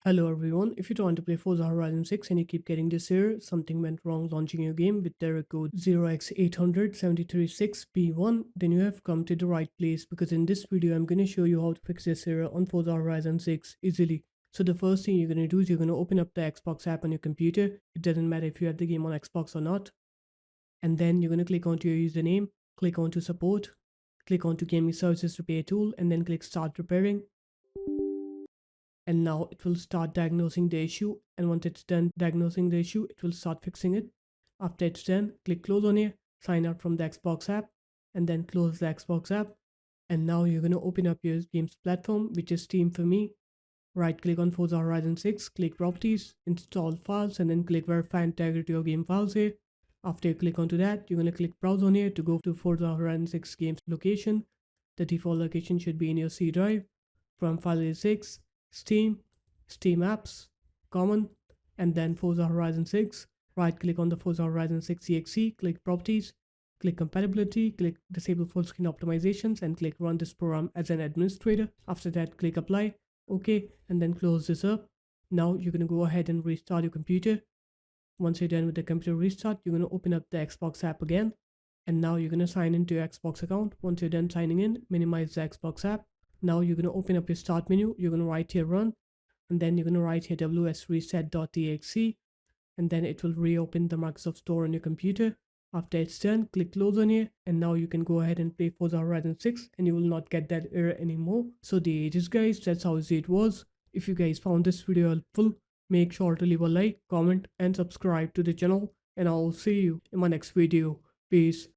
Hello everyone, if you're trying to play Forza Horizon 6 and you keep getting this error, something went wrong launching your game with error code 0x800736b1, then you have come to the right place because in this video I'm going to show you how to fix this error on Forza Horizon 6 easily. So the first thing you're going to do is you're going to open up the Xbox app on your computer. It doesn't matter if you have the game on Xbox or not. And then you're going to click onto your username, click onto support, click onto Gaming Services Repair Tool, and then click Start Repairing. And now it will start diagnosing the issue, and once it's done diagnosing the issue, it will start fixing it. After it's done, click close on here, sign out from the Xbox app, and then close the Xbox app. And now you're going to open up your game's platform, which is Steam for me. Right click on Forza Horizon 6, click properties, install files, and then click verify integrity of game files here. After you click onto that, you're going to click browse on here to go to Forza Horizon 6 games location. The default location should be in your C drive. From file is 6, Steam, Steam Apps, Common, and then Forza Horizon 6. Right click on the Forza Horizon 6 exe, click properties, click compatibility, click disable full screen optimizations, and click run this program as an administrator. After that, click apply, okay, and then close this up. Now you're going to go ahead and restart your computer. Once you're done with the computer restart, you're going to open up the Xbox app again, and now you're going to sign into your Xbox account. Once you're done signing in, minimize the Xbox app. Now you're going to open up your start menu, you're going to write here run, and then you're going to write here wsreset.exe, and then it will reopen the Microsoft Store on your computer. After it's done, click close on here, and now you can go ahead and play Forza Horizon 6 and you will not get that error anymore. So there it is guys, that's how easy it was. If you guys found this video helpful, make sure to leave a like, comment, and subscribe to the channel, and I'll see you in my next video. Peace.